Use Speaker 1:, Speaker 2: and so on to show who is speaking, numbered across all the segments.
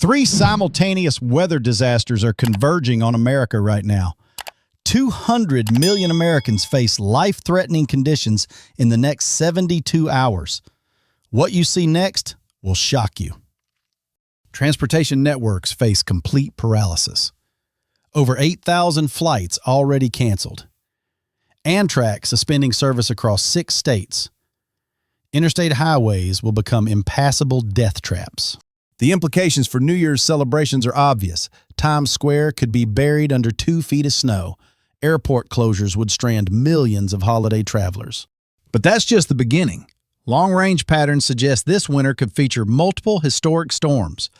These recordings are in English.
Speaker 1: Three simultaneous weather disasters are converging on America right now. 200 million Americans face life-threatening conditions in the next 72 hours. What you see next will shock you. Transportation networks face complete paralysis. Over 8,000 flights already canceled. Amtrak suspending service across 6 states. Interstate highways will become impassable death traps. The implications for New Year's celebrations are obvious. Times Square could be buried under 2 feet of snow. Airport closures would strand millions of holiday travelers. But that's just the beginning. Long-range patterns suggest this winter could feature multiple historic storms.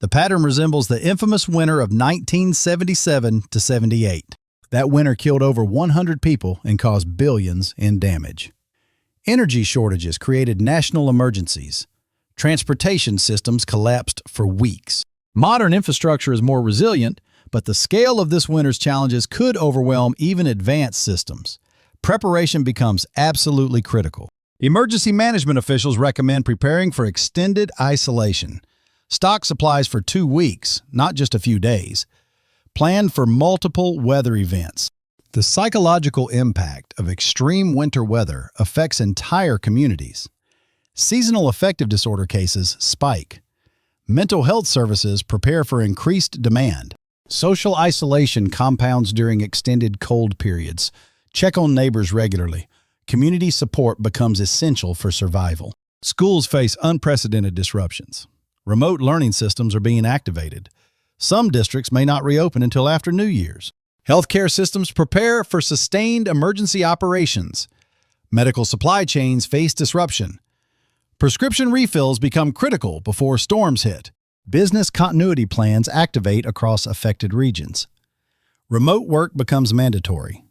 Speaker 1: The pattern resembles the infamous winter of 1977 to 78. That winter killed over 100 people and caused billions in damage. Energy shortages created national emergencies. Transportation systems collapsed for weeks. Modern infrastructure is more resilient, but the scale of this winter's challenges could overwhelm even advanced systems. Preparation becomes absolutely critical. Emergency management officials recommend preparing for extended isolation. Stock supplies for 2 weeks, not just a few days. Plan for multiple weather events. The psychological impact of extreme winter weather affects entire communities. Seasonal affective disorder cases spike. Mental health services prepare for increased demand. Social isolation compounds during extended cold periods. Check on neighbors regularly. Community support becomes essential for survival. Schools face unprecedented disruptions. Remote learning systems are being activated. Some districts may not reopen until after New Year's. Healthcare systems prepare for sustained emergency operations. Medical supply chains face disruption. Prescription refills become critical before storms hit. Business continuity plans activate across affected regions. Remote work becomes mandatory.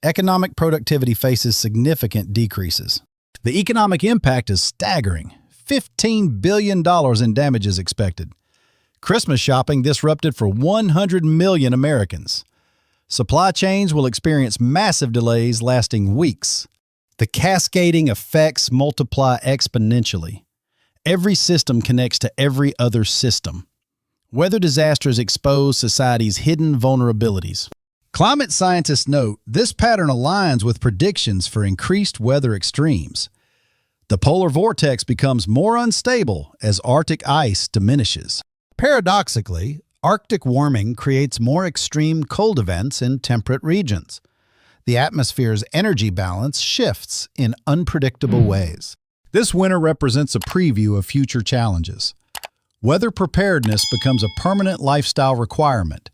Speaker 1: Economic productivity faces significant decreases. The economic impact is staggering. $15 billion in damages expected. Christmas shopping disrupted for 100 million Americans. Supply chains will experience massive delays lasting weeks. The cascading effects multiply exponentially. Every system connects to every other system. Weather disasters expose society's hidden vulnerabilities. Climate scientists note this pattern aligns with predictions for increased weather extremes. The polar vortex becomes more unstable as Arctic ice diminishes. Paradoxically, Arctic warming creates more extreme cold events in temperate regions. The atmosphere's energy balance shifts in unpredictable ways. This winter represents a preview of future challenges. Weather preparedness becomes a permanent lifestyle requirement,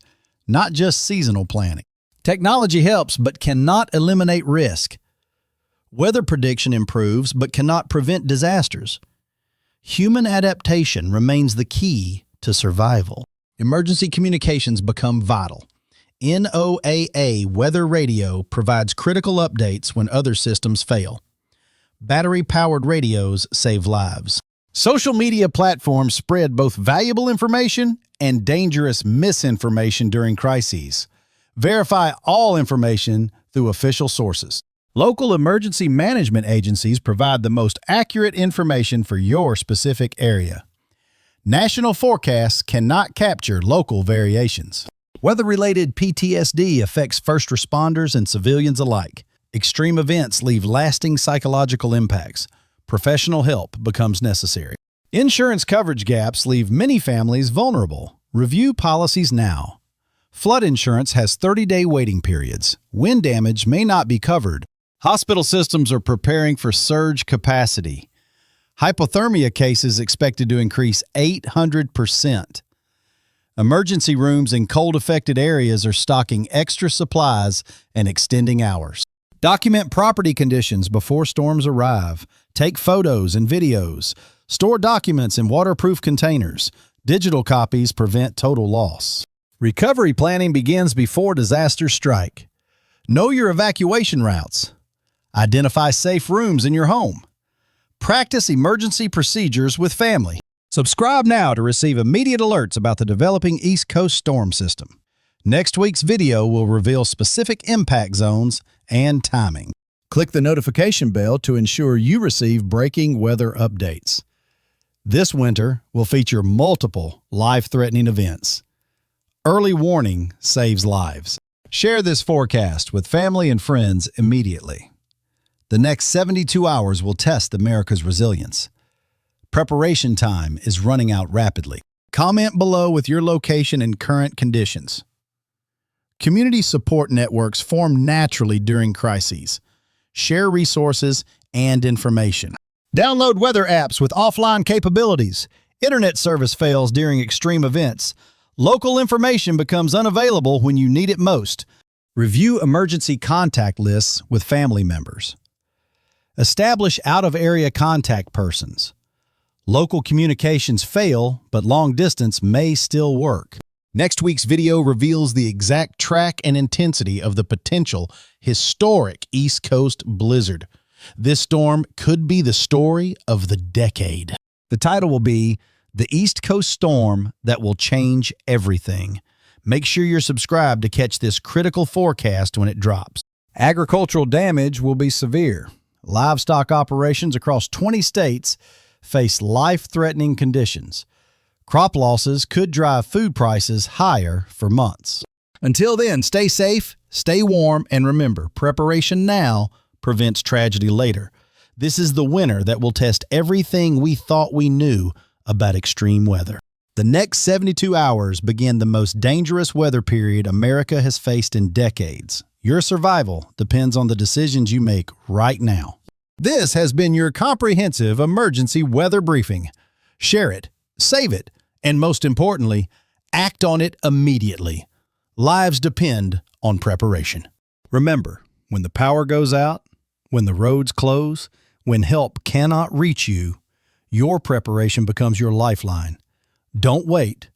Speaker 1: not just seasonal planning. Technology helps but cannot eliminate risk. Weather prediction improves but cannot prevent disasters. Human adaptation remains the key to survival. Emergency communications become vital. NOAA Weather Radio provides critical updates when other systems fail. Battery-powered radios save lives. Social media platforms spread both valuable information and dangerous misinformation during crises. Verify all information through official sources. Local emergency management agencies provide the most accurate information for your specific area. National forecasts cannot capture local variations. Weather-related PTSD affects first responders and civilians alike. Extreme events leave lasting psychological impacts. Professional help becomes necessary. Insurance coverage gaps leave many families vulnerable. Review policies now. Flood insurance has 30-day waiting periods. Wind damage may not be covered. Hospital systems are preparing for surge capacity. Hypothermia cases expected to increase 800%. Emergency rooms in cold-affected areas are stocking extra supplies and extending hours. Document property conditions before storms arrive. Take photos and videos. Store documents in waterproof containers. Digital copies prevent total loss. Recovery planning begins before disasters strike. Know your evacuation routes. Identify safe rooms in your home. Practice emergency procedures with family. Subscribe now to receive immediate alerts about the developing East Coast storm system. Next week's video will reveal specific impact zones and timing. Click the notification bell to ensure you receive breaking weather updates. This winter will feature multiple life-threatening events. Early warning saves lives. Share this forecast with family and friends immediately. The next 72 hours will test America's resilience. Preparation time is running out rapidly. Comment below with your location and current conditions. Community support networks form naturally during crises. Share resources and information. Download weather apps with offline capabilities. Internet service fails during extreme events. Local information becomes unavailable when you need it most. Review emergency contact lists with family members. Establish out-of-area contact persons. Local communications fail, but long distance may still work. Next week's video reveals the exact track and intensity of the potential historic East Coast blizzard. This storm could be the story of the decade. The title will be The East Coast Storm That Will Change Everything. Make sure you're subscribed to catch this critical forecast when it drops. Agricultural damage will be severe. Livestock operations across 20 states face life-threatening conditions. Crop losses could drive food prices higher for months. Until then, stay safe, stay warm, and remember, preparation now prevents tragedy later. This is the winter that will test everything we thought we knew about extreme weather. The next 72 hours begin the most dangerous weather period America has faced in decades. Your survival depends on the decisions you make right now. This has been your comprehensive emergency weather briefing. Share it, save it, and most importantly, act on it immediately. Lives depend on preparation. Remember, when the power goes out, when the roads close, when help cannot reach you, your preparation becomes your lifeline. Don't wait.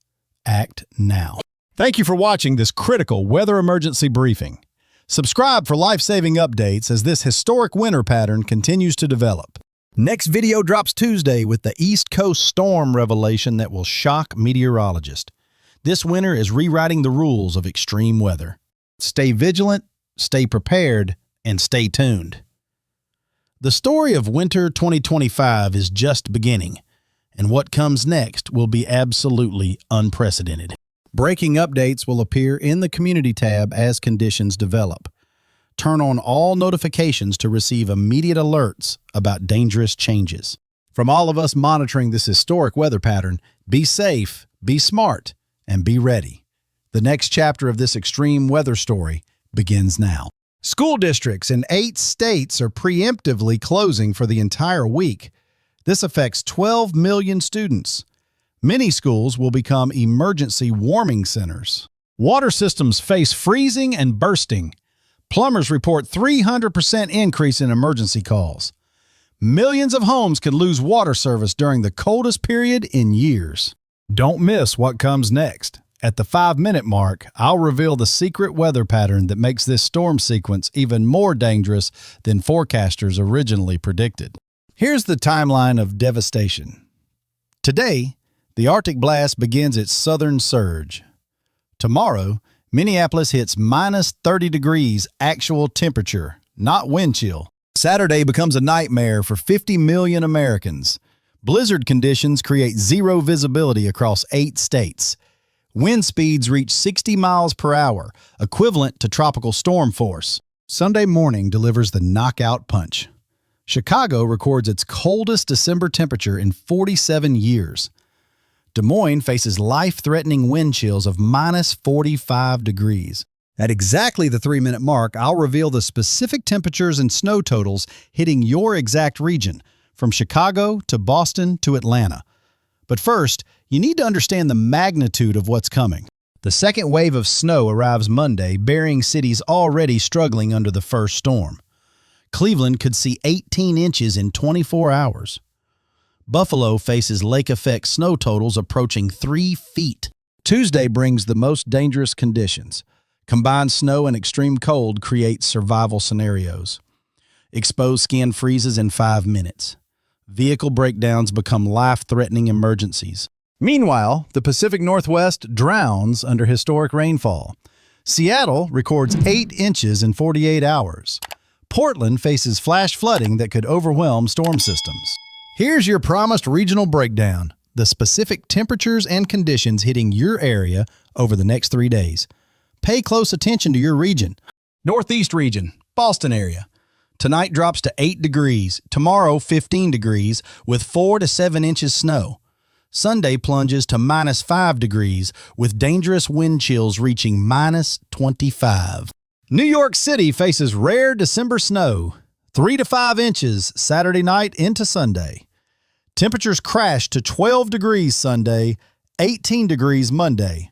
Speaker 1: Act now. Thank you for watching this critical weather emergency briefing. Subscribe for life-saving updates as this historic winter pattern continues to develop. Next video drops Tuesday with the East Coast storm revelation that will shock meteorologists. This winter is rewriting the rules of extreme weather. Stay vigilant, stay prepared, and stay tuned. The story of winter 2025 is just beginning, and what comes next will be absolutely unprecedented. Breaking updates will appear in the Community tab as conditions develop. Turn on all notifications to receive immediate alerts about dangerous changes. From all of us monitoring this historic weather pattern, be safe, be smart, and be ready. The next chapter of this extreme weather story begins now. School districts in 8 states are preemptively closing for the entire week. This affects 12 million students. Many schools will become emergency warming centers. Water systems face freezing and bursting. Plumbers report 300% increase in emergency calls. Millions of homes could lose water service during the coldest period in years. Don't miss what comes next. At the 5-minute mark, I'll reveal the secret weather pattern that makes this storm sequence even more dangerous than forecasters originally predicted. Here's the timeline of devastation. Today, the Arctic blast begins its southern surge. Tomorrow, Minneapolis hits minus 30 degrees actual temperature, not wind chill. Saturday becomes a nightmare for 50 million Americans. Blizzard conditions create zero visibility across 8 states. Wind speeds reach 60 miles per hour, equivalent to tropical storm force. Sunday morning delivers the knockout punch. Chicago records its coldest December temperature in 47 years. Des Moines faces life-threatening wind chills of minus 45 degrees. At exactly the 3-minute mark, I'll reveal the specific temperatures and snow totals hitting your exact region, from Chicago to Boston to Atlanta. But first, you need to understand the magnitude of what's coming. The second wave of snow arrives Monday, burying cities already struggling under the first storm. Cleveland could see 18 inches in 24 hours. Buffalo faces lake-effect snow totals approaching 3 feet. Tuesday brings the most dangerous conditions. Combined snow and extreme cold create survival scenarios. Exposed skin freezes in 5 minutes. Vehicle breakdowns become life-threatening emergencies. Meanwhile, the Pacific Northwest drowns under historic rainfall. Seattle records 8 inches in 48 hours. Portland faces flash flooding that could overwhelm storm systems. Here's your promised regional breakdown, the specific temperatures and conditions hitting your area over the next 3 days. Pay close attention to your region. Northeast region, Boston area. Tonight drops to 8 degrees, tomorrow 15 degrees with 4 to 7 inches snow. Sunday plunges to -5 degrees with dangerous wind chills reaching -25. New York City faces rare December snow, 3 to 5 inches Saturday night into Sunday. Temperatures crash to 12 degrees Sunday, 18 degrees Monday.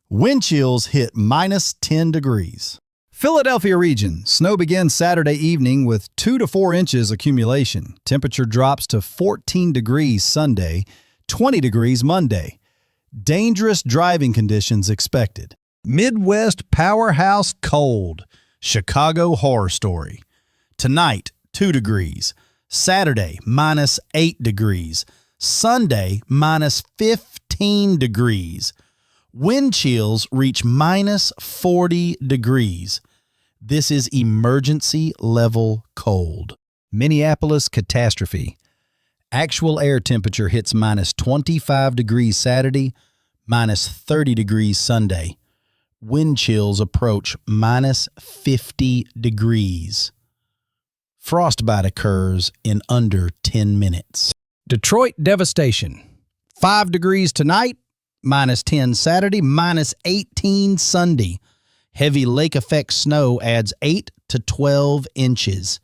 Speaker 1: Wind chills hit -10 degrees. Philadelphia region, snow begins Saturday evening with 2 to 4 inches accumulation. Temperature drops to 14 degrees Sunday, 20 degrees Monday. Dangerous driving conditions expected. Midwest powerhouse cold. Chicago horror story. Tonight, 2 degrees. Saturday, -8 degrees. Sunday, -15 degrees. Wind chills reach -40 degrees. This is emergency level cold. Minneapolis catastrophe. Actual air temperature hits -25 degrees Saturday, -30 degrees Sunday. Wind chills approach -50 degrees. Frostbite occurs in under 10 minutes. Detroit devastation. 5 degrees tonight, -10 Saturday, -18 Sunday. Heavy lake effect snow adds 8 to 12 inches.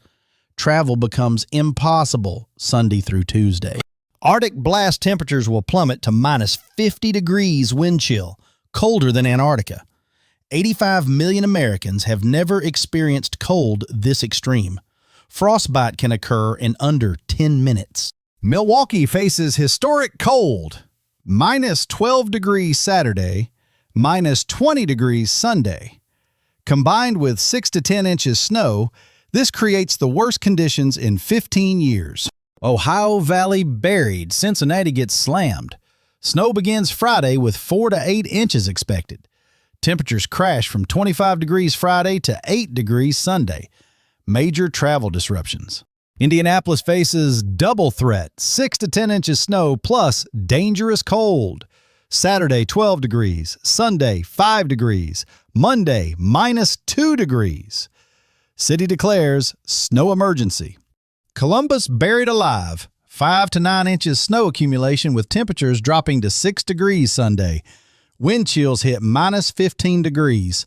Speaker 1: Travel becomes impossible Sunday through Tuesday. Arctic blast temperatures will plummet to -50 degrees wind chill, colder than Antarctica. 85 million Americans have never experienced cold this extreme. Frostbite can occur in under 10 minutes. Milwaukee faces historic cold. -12 degrees Saturday, -20 degrees Sunday. Combined with 6 to 10 inches snow, this creates the worst conditions in 15 years. Ohio Valley buried, Cincinnati gets slammed. Snow begins Friday with 4 to 8 inches expected. Temperatures crash from 25 degrees Friday to 8 degrees Sunday. Major travel disruptions. Indianapolis faces double threat, 6 to 10 inches snow plus dangerous cold. Saturday, 12 degrees. Sunday, 5 degrees. Monday, -2 degrees. City declares snow emergency. Columbus buried alive. 5 to 9 inches snow accumulation with temperatures dropping to 6 degrees Sunday. Wind chills hit -15 degrees.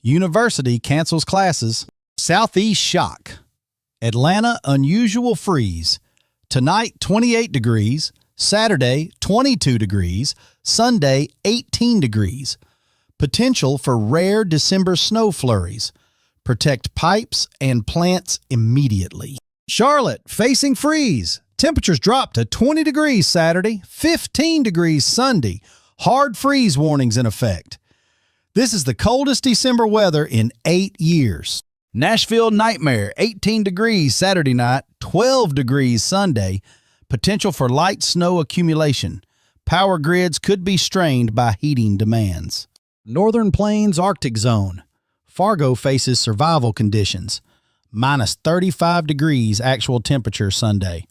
Speaker 1: University cancels classes. Southeast shock. Atlanta unusual freeze. Tonight, 28 degrees. Saturday, 22 degrees. Sunday, 18 degrees. Potential for rare December snow flurries. Protect pipes and plants immediately. Charlotte facing freeze. Temperatures drop to 20 degrees Saturday, 15 degrees Sunday. Hard freeze warnings in effect. This is the coldest December weather in 8 years. Nashville nightmare, 18 degrees Saturday night, 12 degrees Sunday. Potential for light snow accumulation. Power grids could be strained by heating demands. Northern Plains Arctic Zone. Fargo faces survival conditions. -35 degrees actual temperature Sunday.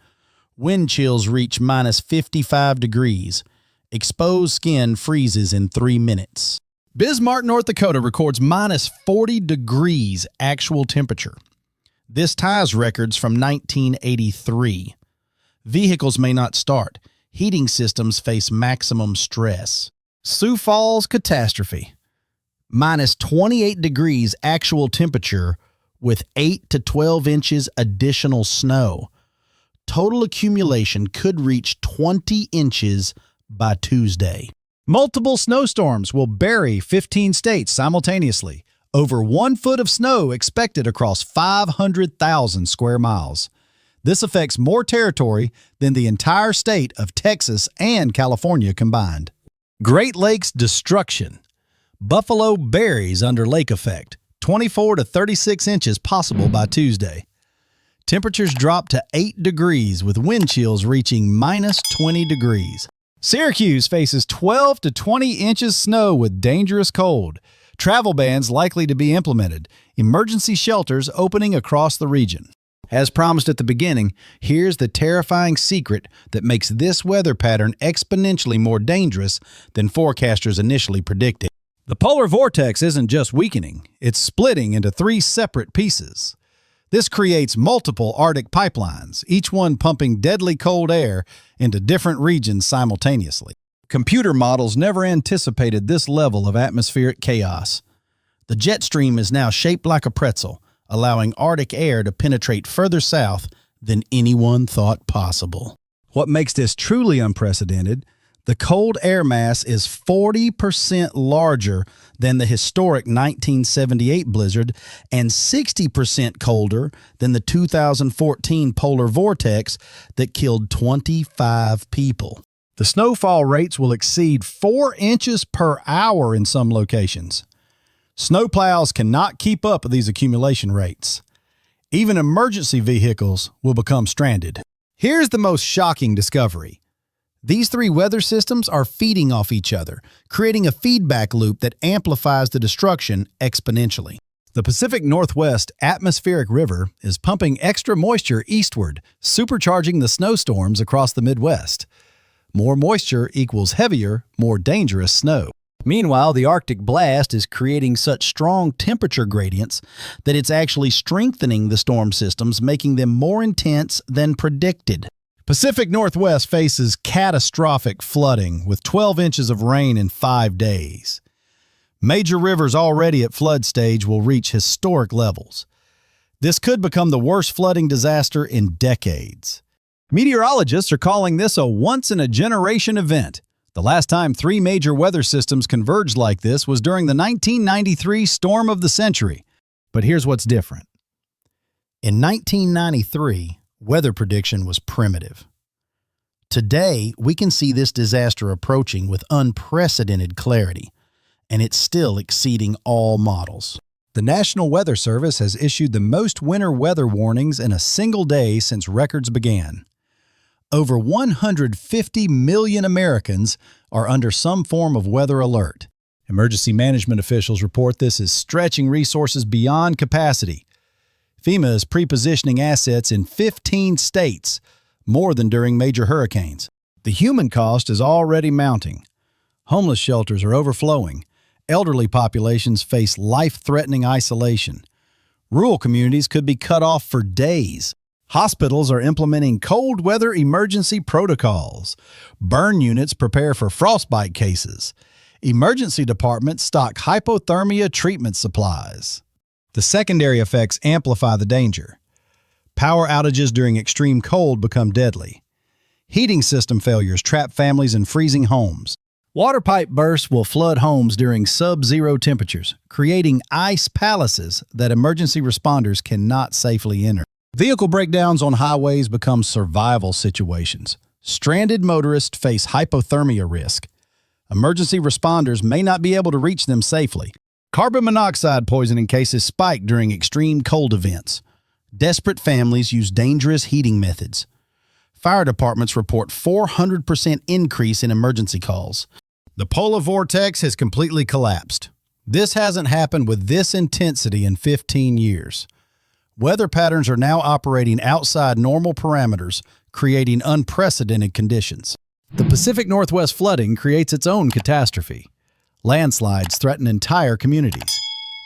Speaker 1: Wind chills reach -55 degrees. Exposed skin freezes in 3 minutes. Bismarck, North Dakota records -40 degrees actual temperature. This ties records from 1983. Vehicles may not start. Heating systems face maximum stress. Sioux Falls catastrophe. -28 degrees actual temperature with 8 to 12 inches additional snow. Total accumulation could reach 20 inches by Tuesday. Multiple snowstorms will bury 15 states simultaneously. Over 1 foot of snow expected across 500,000 square miles. This affects more territory than the entire state of Texas and California combined. Great Lakes destruction. Buffalo berries under lake effect. 24 to 36 inches possible by Tuesday. Temperatures drop to 8 degrees with wind chills reaching -20 degrees. Syracuse faces 12 to 20 inches snow with dangerous cold. Travel bans likely to be implemented. Emergency shelters opening across the region. As promised at the beginning, here's the terrifying secret that makes this weather pattern exponentially more dangerous than forecasters initially predicted. The polar vortex isn't just weakening, it's splitting into 3 separate pieces. This creates multiple Arctic pipelines, each one pumping deadly cold air into different regions simultaneously. Computer models never anticipated this level of atmospheric chaos. The jet stream is now shaped like a pretzel, allowing Arctic air to penetrate further south than anyone thought possible. What makes this truly unprecedented, the cold air mass is 40% larger than the historic 1978 blizzard and 60% colder than the 2014 polar vortex that killed 25 people. The snowfall rates will exceed 4 inches per hour in some locations. Snowplows cannot keep up with these accumulation rates. Even emergency vehicles will become stranded. Here's the most shocking discovery. These 3 weather systems are feeding off each other, creating a feedback loop that amplifies the destruction exponentially. The Pacific Northwest Atmospheric River is pumping extra moisture eastward, supercharging the snowstorms across the Midwest. More moisture equals heavier, more dangerous snow. Meanwhile, the Arctic blast is creating such strong temperature gradients that it's actually strengthening the storm systems, making them more intense than predicted. Pacific Northwest faces catastrophic flooding with 12 inches of rain in 5 days. Major rivers already at flood stage will reach historic levels. This could become the worst flooding disaster in decades. Meteorologists are calling this a once-in-a-generation event. The last time 3 major weather systems converged like this was during the 1993 storm of the century. But here's what's different. In 1993, weather prediction was primitive. Today, we can see this disaster approaching with unprecedented clarity, and it's still exceeding all models. The National Weather Service has issued the most winter weather warnings in a single day since records began. Over 150 million Americans are under some form of weather alert. Emergency management officials report this is stretching resources beyond capacity. FEMA is pre-positioning assets in 15 states, more than during major hurricanes. The human cost is already mounting. Homeless shelters are overflowing. Elderly populations face life-threatening isolation. Rural communities could be cut off for days. Hospitals are implementing cold weather emergency protocols. Burn units prepare for frostbite cases. Emergency departments stock hypothermia treatment supplies. The secondary effects amplify the danger. Power outages during extreme cold become deadly. Heating system failures trap families in freezing homes. Water pipe bursts will flood homes during sub-zero temperatures, creating ice palaces that emergency responders cannot safely enter. Vehicle breakdowns on highways become survival situations. Stranded motorists face hypothermia risk. Emergency responders may not be able to reach them safely. Carbon monoxide poisoning cases spike during extreme cold events. Desperate families use dangerous heating methods. Fire departments report 400% increase in emergency calls. The polar vortex has completely collapsed. This hasn't happened with this intensity in 15 years. Weather patterns are now operating outside normal parameters, creating unprecedented conditions. The Pacific Northwest flooding creates its own catastrophe. Landslides threaten entire communities.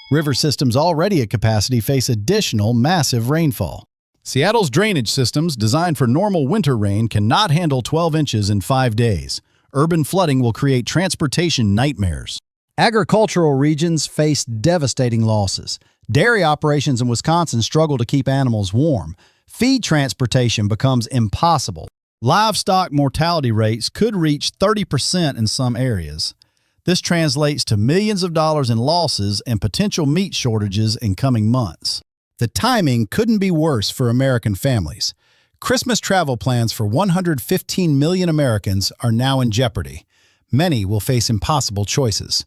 Speaker 1: River systems already at capacity face additional massive rainfall. Seattle's drainage systems, designed for normal winter rain, cannot handle 12 inches in 5 days. Urban flooding will create transportation nightmares. Agricultural regions face devastating losses. Dairy operations in Wisconsin struggle to keep animals warm. Feed transportation becomes impossible. Livestock mortality rates could reach 30% in some areas. This translates to millions of dollars in losses and potential meat shortages in coming months. The timing couldn't be worse for American families. Christmas travel plans for 115 million Americans are now in jeopardy. Many will face impossible choices.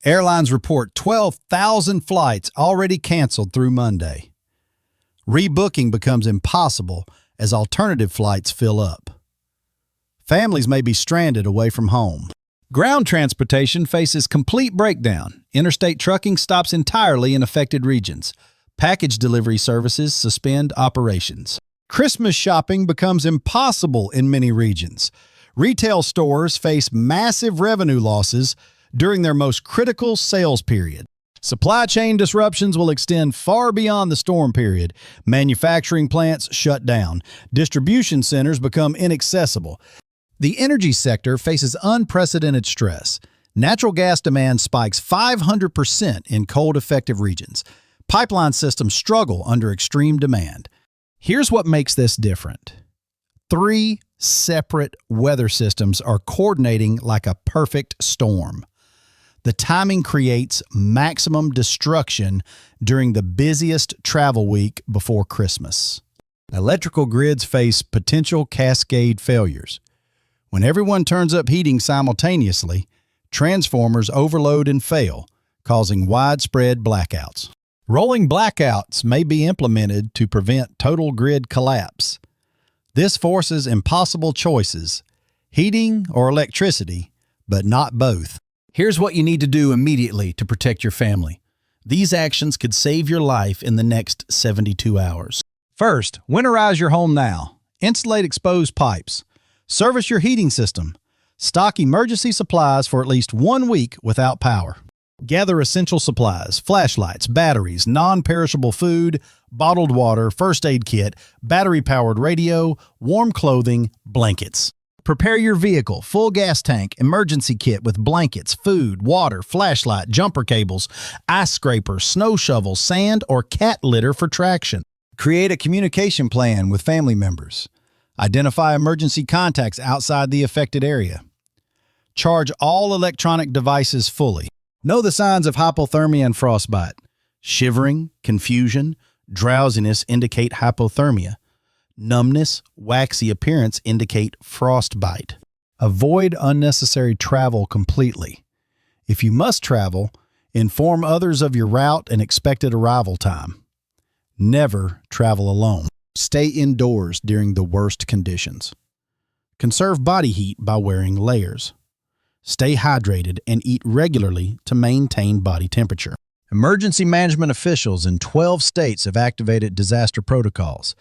Speaker 1: Airlines report 12,000 flights already canceled through Monday. Rebooking becomes impossible as alternative flights fill up. Families may be stranded away from home. Ground transportation faces complete breakdown. Interstate trucking stops entirely in affected regions. Package delivery services suspend operations. Christmas shopping becomes impossible in many regions. Retail stores face massive revenue losses during their most critical sales period. Supply chain disruptions will extend far beyond the storm period. Manufacturing plants shut down. Distribution centers become inaccessible. The energy sector faces unprecedented stress. Natural gas demand spikes 500% in cold-effective regions. Pipeline systems struggle under extreme demand. Here's what makes this different. 3 separate weather systems are coordinating like a perfect storm. The timing creates maximum destruction during the busiest travel week before Christmas. Electrical grids face potential cascade failures. When everyone turns up heating simultaneously, transformers overload and fail, causing widespread blackouts. Rolling blackouts may be implemented to prevent total grid collapse. This forces impossible choices, heating or electricity, but not both. Here's what you need to do immediately to protect your family. These actions could save your life in the next 72 hours. First, winterize your home now. Insulate exposed pipes. Service your heating system. Stock emergency supplies for at least 1 week without power. Gather essential supplies, flashlights, batteries, non-perishable food, bottled water, first aid kit, battery-powered radio, warm clothing, blankets. Prepare your vehicle, full gas tank, emergency kit with blankets, food, water, flashlight, jumper cables, ice scraper, snow shovel, sand, or cat litter for traction. Create a communication plan with family members. Identify emergency contacts outside the affected area. Charge all electronic devices fully. Know the signs of hypothermia and frostbite. Shivering, confusion, drowsiness indicate hypothermia. Numbness, waxy appearance indicate frostbite. Avoid unnecessary travel completely. If you must travel, inform others of your route and expected arrival time. Never travel alone. Stay indoors during the worst conditions. Conserve body heat by wearing layers. Stay hydrated and eat regularly to maintain body temperature. Emergency management officials in 12 states have activated disaster protocols.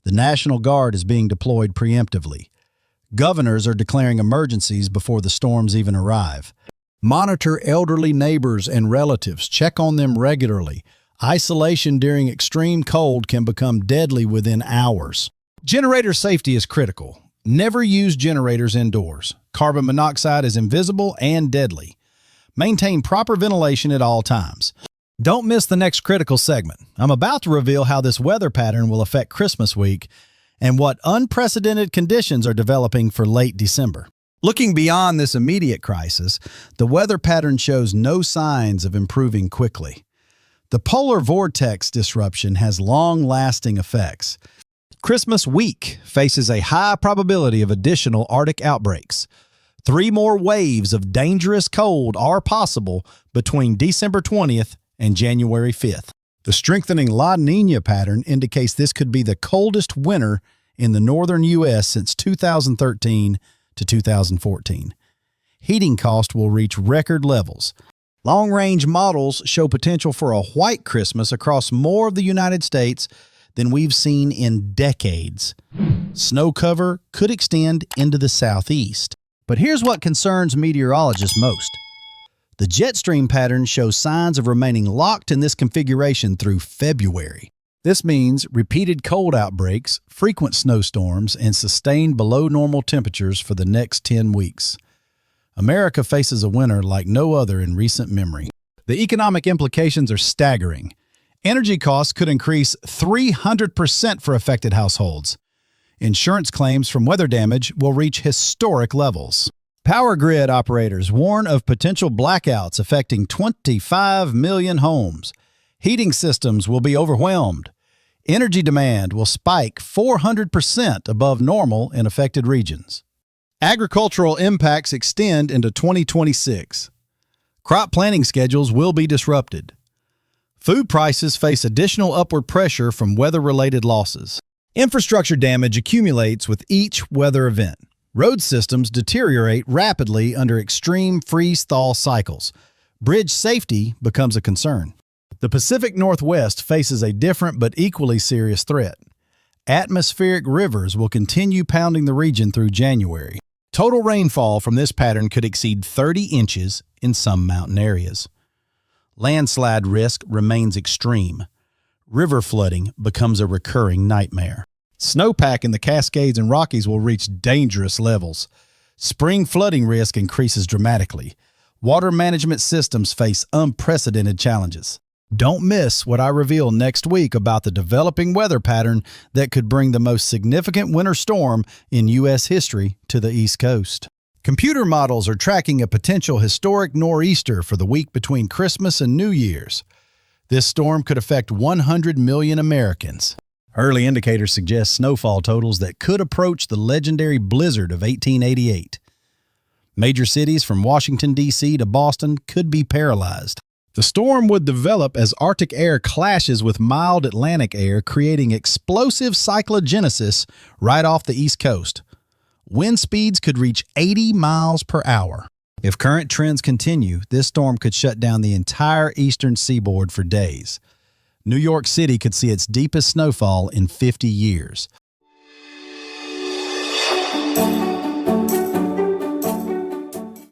Speaker 1: The National Guard is being deployed preemptively. Governors are declaring emergencies before the storms even arrive. Monitor elderly neighbors and relatives. Check on them regularly. Isolation during extreme cold can become deadly within hours. Generator safety is critical. Never use generators indoors. Carbon monoxide is invisible and deadly. Maintain proper ventilation at all times. Don't miss the next critical segment. I'm about to reveal how this weather pattern will affect Christmas week and what unprecedented conditions are developing for late December. Looking beyond this immediate crisis, the weather pattern shows no signs of improving quickly. The polar vortex disruption has long-lasting effects. Christmas week faces a high probability of additional Arctic outbreaks. 3 more waves of dangerous cold are possible between December 20th and January 5th. The strengthening La Niña pattern indicates this could be the coldest winter in the northern U.S. since 2013 to 2014. Heating costs will reach record levels. Long-range models show potential for a white Christmas across more of the United States than we've seen in decades. Snow cover could extend into the southeast. But here's what concerns meteorologists most. The jet stream pattern shows signs of remaining locked in this configuration through February. This means repeated cold outbreaks, frequent snowstorms, and sustained below normal temperatures for the next 10 weeks. America faces a winter like no other in recent memory. The economic implications are staggering. Energy costs could increase 300% for affected households. Insurance claims from weather damage will reach historic levels. Power grid operators warn of potential blackouts affecting 25 million homes. Heating systems will be overwhelmed. Energy demand will spike 400% above normal in affected regions. Agricultural impacts extend into 2026. Crop planting schedules will be disrupted. Food prices face additional upward pressure from weather-related losses. Infrastructure damage accumulates with each weather event. Road systems deteriorate rapidly under extreme freeze-thaw cycles. Bridge safety becomes a concern. The Pacific Northwest faces a different but equally serious threat. Atmospheric rivers will continue pounding the region through January. Total rainfall from this pattern could exceed 30 inches in some mountain areas. Landslide risk remains extreme. River flooding becomes a recurring nightmare. Snowpack in the Cascades and Rockies will reach dangerous levels. Spring flooding risk increases dramatically. Water management systems face unprecedented challenges. Don't miss what I reveal next week about the developing weather pattern that could bring the most significant winter storm in U.S. history to the East Coast. Computer models are tracking a potential historic nor'easter for the week between Christmas and New Year's. This storm could affect 100 million Americans. Early indicators suggest snowfall totals that could approach the legendary blizzard of 1888. Major cities from Washington, D.C. to Boston could be paralyzed. The storm would develop as Arctic air clashes with mild Atlantic air, creating explosive cyclogenesis right off the East Coast. Wind speeds could reach 80 miles per hour. If current trends continue, this storm could shut down the entire eastern seaboard for days. New York City could see its deepest snowfall in 50 years.